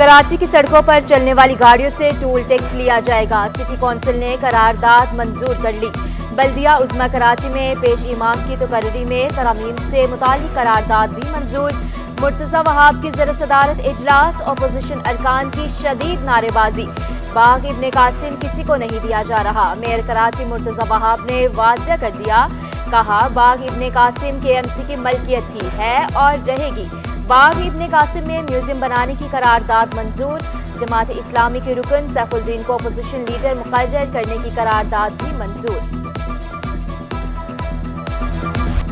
कराची की सड़कों पर चलने वाली गाड़ियों से टोल टैक्स लिया जाएगा। सिटी कौंसिल ने करारदाद मंजूर कर ली। बल्दिया उज़्मा कराची में पेश इमाम की तकर्री में तरमीम से मुताल्लिक करारदाद भी मंजूर। मुर्तज़ा वहाब की ज़र सदारत इजलास, अपोजिशन अरकान की शदीद नारेबाजी। बाग इब्ने कासिम किसी को नहीं दिया जा रहा। मेयर कराची मुर्तज़ा वहाब ने वाज़ेह कर दिया, कहा बाग इब्ने कासिम KMC की मलकियत थी, है और रहेगी। बाग इब्ने कासिम में म्यूजियम बनाने की करारदाद मंजूर। जमात इस्लामी के रुकन सैफुद्दीन को अपोजिशन लीडर मुकर्रर करने की करारदाद भी मंजूर।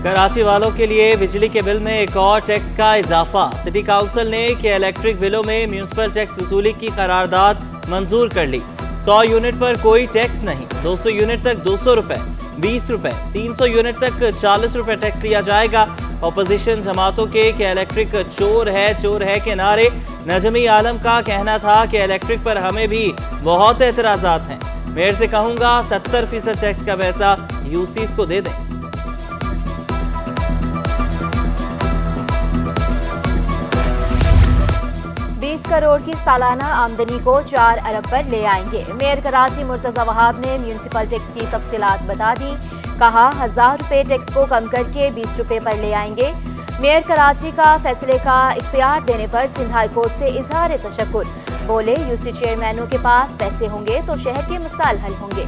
कराची वालों के लिए बिजली के बिल में एक और टैक्स का इजाफा। सिटी काउंसिल ने कि इलेक्ट्रिक बिलों में म्यूनिसिपल टैक्स वसूली की करारदाद मंजूर कर ली। 100 यूनिट पर कोई टैक्स नहीं, 200 यूनिट तक 200 रुपए, 20 रुपए, 300 यूनिट तक 40 रुपए टैक्स लिया जाएगा। अपोजिशन जमातों के कि इलेक्ट्रिक चोर है के नारे। नजमी आलम का कहना था कि इलेक्ट्रिक पर हमें भी बहुत एतराजात हैं। मेयर से कहूंगा 70% टैक्स का पैसा यूसीज को दे दें। 20 करोड़ की सालाना आमदनी को 4 अरब पर ले आएंगे। मेयर कराची मुर्तज़ा वहाब ने म्यूनिसिपल टैक्स की तफसीलात बता दी। कहा 1000 रुपए टैक्स को कम करके 20 रुपए पर ले आएंगे। मेयर कराची का फैसले का इख्तियार देने पर सिंध हाई कोर्ट से इजहार तशक्कुर। बोले यूसी चेयरमैनों के पास पैसे होंगे तो शहर के मसाइल हल होंगे।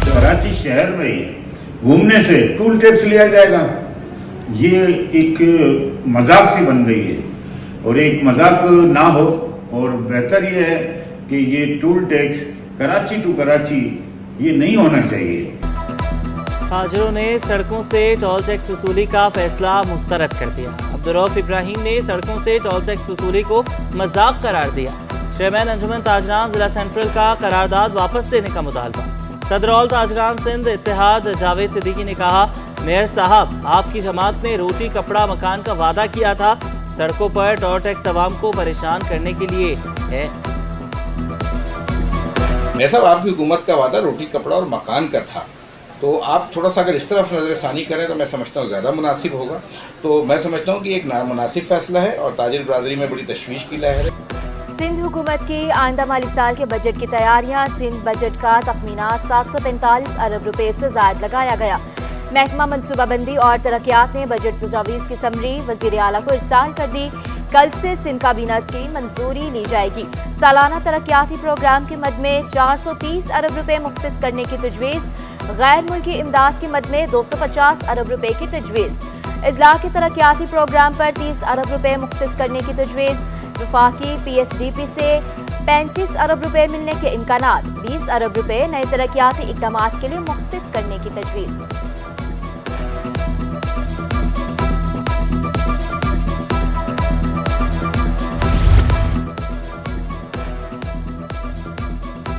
कराची शहर में घूमने से टोल टैक्स लिया जाएगा, ये एक मजाक सी बन गई है और एक मजाक ना हो। और बेहतर ये है कि ये toll tax Karachi to Karachi ये नहीं होना चाहिए। हाजिरों ने सड़कों से टोल टैक्स वसूली का फैसला मुस्तरद कर दिया। अब्दुर्रऊफ इब्राहिम ने सड़कों से टोल टैक्स वसूली को मजाक करार दिया। चेयरमैन अंजुमन ताजरान जिला सेंट्रल का करारदाद वापस लेने का मुतालबा। सदर ताजरान सिंध इत्तेहाद जावेद सिद्दीकी ने कहा, मेयर साहब आपकी जमात ने रोटी कपड़ा मकान का वादा किया था, सड़कों पर टोल टैक्स अवाम को परेशान करने के लिए है। मेयर साहब आपकी हुकूमत का वादा रोटी कपड़ा और मकान का था, तो आप थोड़ा सा अगर इस तरफ नज़रसानी करें तो मैं समझता हूँ ज़्यादा मुनासिब होगा। तो मैं समझता हूँ कि एक नामुनासिब फैसला है और ताजिर बरादरी में बड़ी तशवीश की लहर है। सिंध हुकूमत की आइंदा माली साल के बजट की तैयारियां। सिंध बजट का तखमीना 745 अरब रुपए से ज़ायद लगाया गया। महकमा मनसूबाबंदी और तरक्यात ने बजट तजावीज़ की समरी वज़ीर आला को इरसाल कर दी। कल से सिंध काबीना की मंजूरी ली जाएगी। सालाना तरक्याती प्रोग्राम के मद में 430 अरब रुपए मुख्तस करने की तजवीज़। गैर मुल्की इमदाद की मद में 250 अरब रुपए की तजवीज़। इजला के तरक्याती प्रोग्राम पर 30 अरब रुपए मुख्तस करने की तजवीज़। वफाकी PSDP से 35 अरब रुपए मिलने के इम्कानात। 20 अरब रुपए नए तरक्याती इक़दामात के लिए मुख्तस करने की तजवीज़।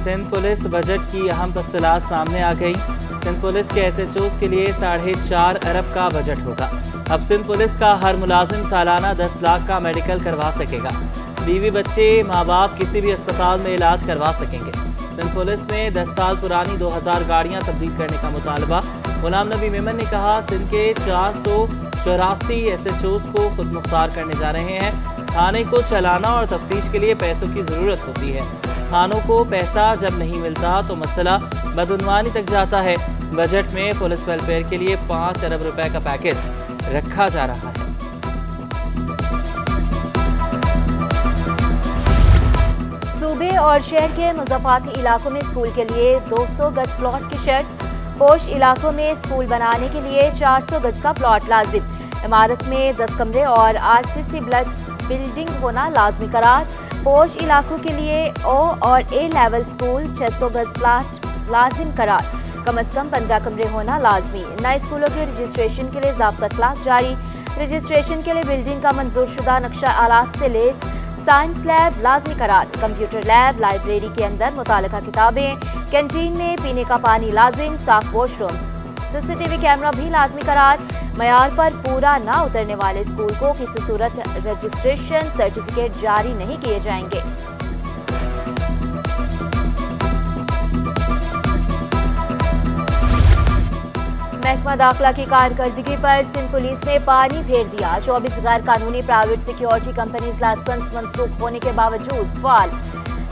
सिंध पुलिस बजट की अहम तफसीलात सामने आ गई। सिंध पुलिस के SHOs के लिए 4.5 अरब का बजट होगा। अब सिंध पुलिस का हर मुलाजिम सालाना 10 लाख का मेडिकल करवा सकेगा। बीवी बच्चे माँ बाप किसी भी अस्पताल में इलाज करवा सकेंगे। सिंध पुलिस में 10 साल पुरानी 2000 गाड़ियाँ तब्दील करने का मुतालबा। गुलाम नबी मेमन ने कहा, सिंध के 484 SHOs को खुद मुख्तार करने जा रहे हैं। थाने को चलाना और तफ्तीश के लिए पैसों की ज़रूरत होती है। थानों को पैसा जब नहीं मिलता तो मसला बदउनवानी तक जाता है। बजट में पुलिस वेलफेयर के लिए 5 अरब रुपए का पैकेज रखा जा रहा है। सूबे और शहर के मुज़ाफ़ाती इलाकों में स्कूल के लिए 200 गज प्लॉट की शर्त। पोश इलाकों में स्कूल बनाने के लिए 400 गज का प्लॉट लाजिम। इमारत में 10 कमरे और RCC बिल्डिंग होना लाजमी करार। पोश इलाकों के लिए O और A लेवल स्कूल 600 गज प्लॉट लाजिम करार। कम अज़ कम 15 कमरे होना लाजमी। नए स्कूलों के रजिस्ट्रेशन के लिए ज़ाब्ता इत्तलाक़ जारी। रजिस्ट्रेशन के लिए बिल्डिंग का मंजूरशुदा नक्शा आलात से लेस। साइंस लैब लाजमी करार। कंप्यूटर लैब, लाइब्रेरी के अंदर मुतालिका किताबें। कैंटीन में पीने का पानी लाजिम। साफ वॉशरूम। CCTV कैमरा भी लाजमी करार। मयार पर पूरा ना उतरने वाले स्कूल को किसी सूरत रजिस्ट्रेशन सर्टिफिकेट जारी नहीं किए जाएंगे। महकमा महकमा दाखिला की कारकर्दगी पर सिंध पुलिस ने पानी फेर दिया। 24 गैर कानूनी प्राइवेट सिक्योरिटी कंपनीज लाइसेंस मनसूख होने के बावजूद फाल।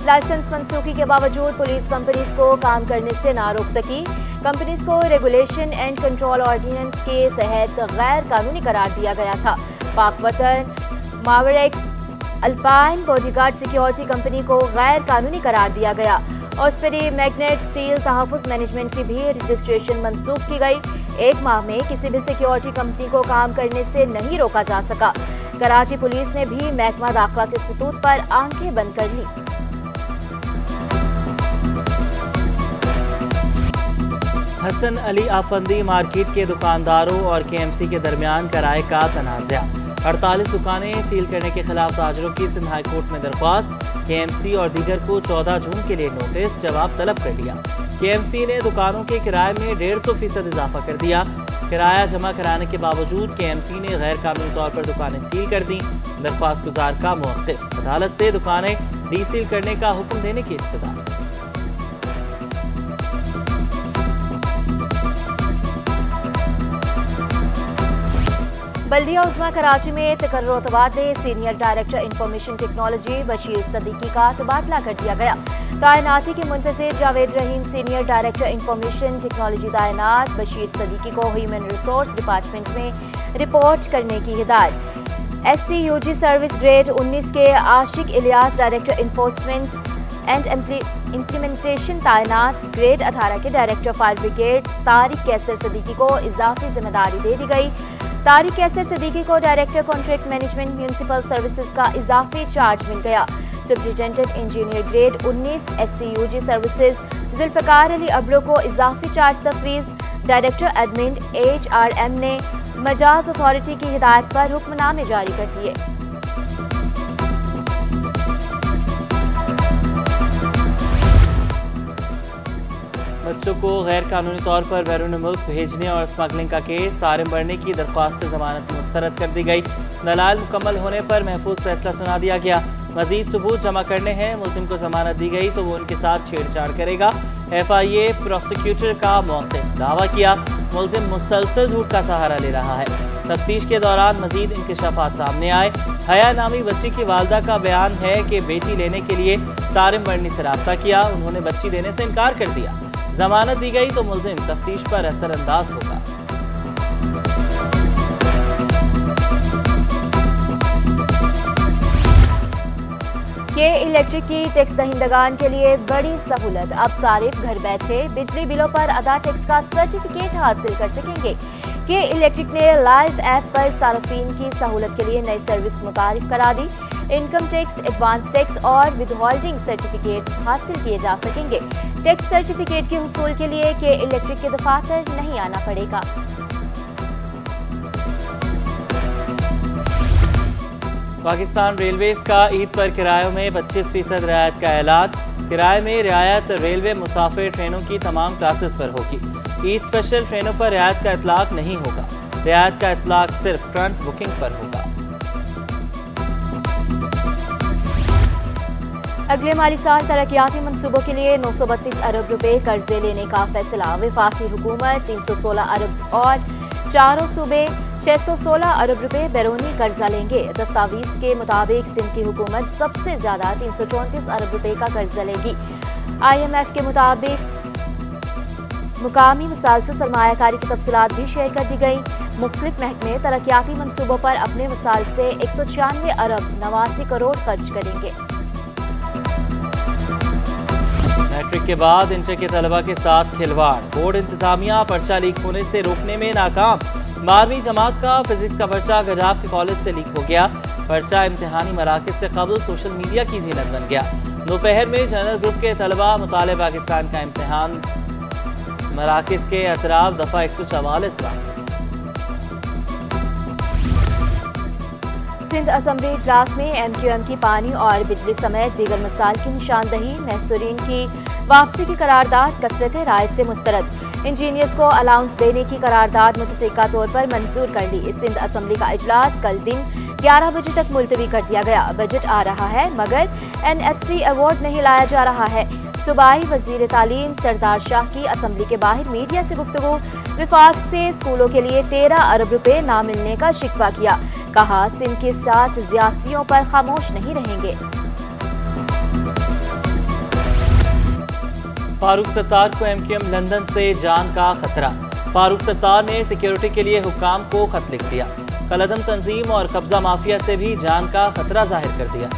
लाइसेंस मनसूखी के बावजूद पुलिस कंपनीज को काम करने से ना रोक सकी। कंपनीज को रेगुलेशन एंड कंट्रोल ऑर्डिनेंस के तहत गैर कानूनी करार दिया गया था। पाक वतन मावरेक्स अल्पाइन बॉडीगार्ड सिक्योरिटी कंपनी को गैर कानूनी करार दिया गया। ऑस्पेरी मैग्नेट स्टील तहफ़्फ़ुज़ मैनेजमेंट की भी रजिस्ट्रेशन मनसूख की गई। 1 माह में किसी भी सिक्योरिटी कंपनी को काम करने से नहीं रोका जा सका। कराची पुलिस ने भी महकमा दाखिला के खतूत पर आंखें बंद कर ली। हसन अली आफंदी मार्केट के दुकानदारों और KMC के दरमियान किराए का तनाज़ा। 48 दुकानें सील करने के खिलाफ ताजरों की सिंध हाई कोर्ट में दरख्वास्त। KMC और दीगर को 14 जून के लिए नोटिस जवाब तलब कर लिया। KMC ने दुकानों के किराए में 150% इजाफा कर दिया। किराया जमा कराने के बावजूद KMC ने गैर कानूनी तौर पर दुकानें सील कर दी। दरख्वास्त गुजार का मौक़िफ़, अदालत से दुकानें डीसील करने का हुक्म देने की इस्तदा। बल्दिया उज़्मा कराची में तकर्रुर तबादले। Senior director information technology Bashir Siddiqui का तबादला कर दिया गया। तैनाती के मुंतज़िर Javed Rahim senior director information technology तैनात। बशीर सदीकी को ह्यूमन रिसोर्स डिपार्टमेंट में रिपोर्ट करने की हिदायत। SCUG सर्विस ग्रेड 19 के Ashiq Ilyas director enforcement and implementation तैनात। ग्रेड 18 के director fire brigade Tariq Kaiser Siddiqui को इजाफी जिम्मेदारी दे दी गई। तारिक कैसर सदीकी को director contract management municipal services का इजाफी चार्ज मिल गया। Superintendent engineer grade 19 SCUG services Zulfiqar Ali Ablo को इजाफी चार्ज तफवीज़। डायरेक्टर एडमिन HRM ने मजाज अथॉरिटी की हिदायत पर हुक्मनामे जारी कर दिए। बच्चों को गैर कानूनी तौर पर बैरून मुल्क भेजने और स्मगलिंग का केस। सारिम बढ़ने की दरख्वास्त जमानत मुस्तरद कर दी गई। दलाल मुकम्मल होने पर महफूज फैसला सुना दिया गया। मजीद सबूत जमा करने हैं। मुल्जिम को जमानत दी गई तो वो उनके साथ छेड़छाड़ करेगा। FIA प्रोसिक्यूटर का मौक़िफ़, दावा किया मुल्जिम मुसलसल झूठ का सहारा ले रहा है। तफ्तीश के दौरान मजीद इंकशाफात सामने आए। हया नामी बच्ची की वालदा का बयान है कि बेटी लेने के लिए सारिम बढ़नी से रब्ता किया, उन्होंने बच्ची देने से इनकार कर दिया। जमानत दी गई तो मुल्जिम तफ्तीश पर असरअंदाज होगा। के इलेक्ट्रिक की टैक्स दहिंदगान के लिए बड़ी सहूलत। अब सारिफ घर बैठे बिजली बिलों पर अदा टैक्स का सर्टिफिकेट हासिल कर सकेंगे। के इलेक्ट्रिक ने लाइव ऐप पर सार्फिन की सहूलत के लिए नई सर्विस मुतारिफ करा दी। इनकम टैक्स, एडवांस टैक्स और विदहोल्डिंग सर्टिफिकेट्स हासिल किए जा सकेंगे। टैक्स सर्टिफिकेट के हुसूल के लिए के इलेक्ट्रिक के दफातर नहीं आना पड़ेगा। पाकिस्तान रेलवेज का ईद पर किरायों में 25% रियायत का ऐलान। किराए में रियायत रेलवे मुसाफिर ट्रेनों की तमाम क्लासेस पर होगी। ईद स्पेशल ट्रेनों पर रियायत का इतलाक नहीं होगा। रियायत का इतलाक सिर्फ फ्रंट बुकिंग पर होगा। अगले माली साल तरक्याती मंसूबों के लिए 932 अरब रुपए कर्जे लेने का फैसला। वफाकी हुकूमत 316 अरब और चारों सूबे 616 अरब रुपए बैरूनी कर्जा लेंगे। दस्तावेज के मुताबिक सिंध की हुकूमत सबसे ज्यादा 334 अरब रुपए का कर्जा लेगी। IMF के मुताबिक मुकामी मिसाल से सरमायाकारी की तफसीलात भी शेयर कर दी गई। मुख्तलिफ महकमे तरक्याती मंसूबों पर अपने मिसाल से 196 अरब 89 करोड़ खर्च करेंगे। मैट्रिक के बाद इंटर के तलबा के साथ खिलवाड़। बोर्ड इंतजामिया पर्चा लीक होने से रोकने में नाकाम। 12वीं जमात का फिजिक्स का पर्चा गजाब के कॉलेज से लीक हो गया। पर्चा इम्तिहानी मराकज से कबल सोशल मीडिया की जीनत बन गया। दोपहर में जनरल ग्रुप के तलबा मुताले पाकिस्तान का इम्तिहान मराकज के अतराफ दफा 144 नाफिज। सिंध असम्बली इजलास में MQM की पानी और बिजली समेत दीगर मसाइल की निशानदही। महसूरीन की वापसी की करारदाद कसरत राय से मुस्तरद। इंजीनियर्स को अलाउंस देने की करारदाद मुतफिका तौर पर मंजूर कर ली। सिंध असम्बली का इजलास कल दिन 11 बजे तक मुलतवी कर दिया गया। बजट आ रहा है मगर NFC अवार्ड नहीं लाया जा रहा है। सूबाई वजीर तालीम सरदार शाह की असम्बली के बाहर मीडिया से गुफ्तगू। विफाक से स्कूलों के लिए 13 अरब रुपए ना मिलने का शिकवा किया। कहा सिंध के साथ ज्यादतियों पर खामोश नहीं रहेंगे। फारूक सत्तार को MQM लंदन से जान का खतरा। फारूक सत्तार ने सिक्योरिटी के लिए हुक्काम को खत लिख दिया। कलअदम तंजीम और कब्जा माफिया से भी जान का खतरा जाहिर कर दिया।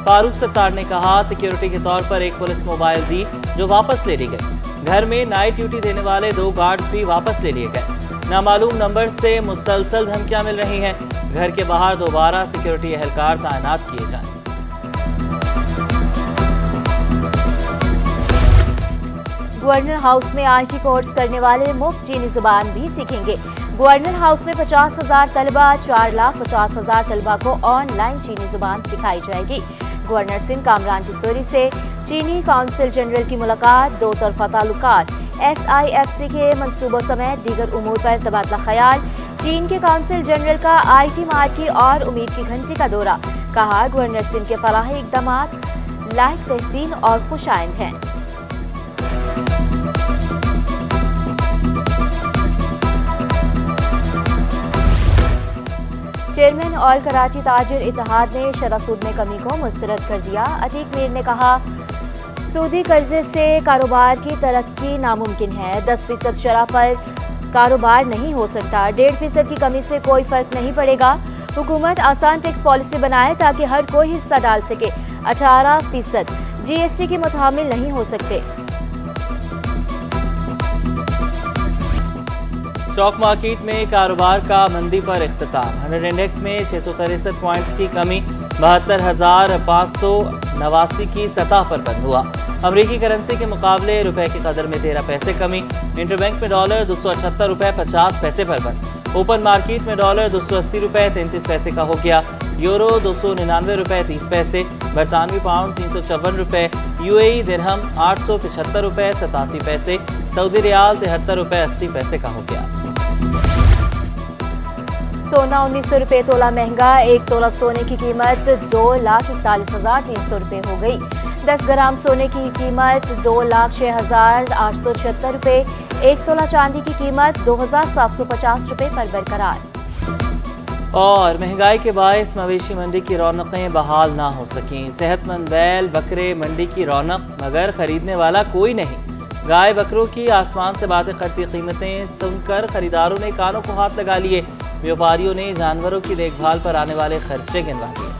फारूक सत्तार ने कहा सिक्योरिटी के तौर पर एक पुलिस मोबाइल दी जो वापस ले ली गई। घर में नाइट ड्यूटी देने वाले 2 गार्ड्स भी वापस ले लिए गए। नामालूम नंबर से मुसलसल धमकियां मिल रही हैं। घर के बाहर दोबारा सिक्योरिटी एहलकार तैनात किए जाएं। गवर्नर हाउस में IT कोर्स करने वाले मुफ्त चीनी जुबान भी सीखेंगे। गवर्नर हाउस में 50,000 तलबा, 4,50,000 तलबा को ऑनलाइन चीनी जुबान सिखाई जाएगी। गवर्नर सिंह कामरान टिसोरी से चीनी काउंसिल जनरल की मुलाकात, 2 तरफा ताल्लुकात, SIFC के मंसूबों समेत दीगर उमूर पर तबादला ख्याल। चीन के काउंसिल जनरल का IT मार्की और उम्मीद की घंटी का दौरा। कहा गवर्नर सिंह के फलाही इकदामात लायक तहसीन और खुशाइंद हैं। चेयरमैन ऑल कराची ताजिर इत्तेहाद ने शरह सूद में कमी को मुस्तरद कर दिया। अतीक मीर ने कहा सूदी कर्जे से कारोबार की तरक्की नामुमकिन है। 10% शरह पर कारोबार नहीं हो सकता। 1.5% की कमी से कोई फर्क नहीं पड़ेगा। हुकूमत आसान टैक्स पॉलिसी बनाए ताकि हर कोई हिस्सा डाल सके। 18% GST की मुतामिल नहीं हो सकते। स्टॉक मार्केट में कारोबार का मंदी पर इख्तिताम। 100 इंडेक्स में 663 पॉइंट्स की कमी 72,589 की सतह पर बंद हुआ। अमरीकी करेंसी के मुकाबले रुपए की कदर में 13 पैसे कमी। इंटरबैंक में डॉलर 278 रुपए 50 पैसे पर बंद। ओपन मार्केट में डॉलर 280 रुपए 33 पैसे का हो गया। यूरो 299 रुपए 30 पैसे। बरतानवी पाउंड 354 रुपए। UAE दिरहम 875 रुपए 87 पैसे। सऊदी रियाल 73 रुपए 80 पैसे का हो गया। सोना 1900 रुपये तोला महंगा। 1 तोला सोने की कीमत 2,41,300 रुपये हो गई। 10 ग्राम सोने की कीमत 2,06,876 रुपये। 1 तोला चांदी की कीमत 2,750 रुपये पर बरकरार। और महंगाई के बायस मवेशी मंडी की रौनकें बहाल ना हो सकीं। सेहतमंद बैल बकरे मंडी की रौनक, मगर खरीदने वाला कोई नहीं। गाय बकरों की आसमान से बातें करती कीमतें सुनकर खरीदारों ने कानों को हाथ लगा लिए। व्यापारियों ने जानवरों की देखभाल पर आने वाले खर्चे गिनवा दिए।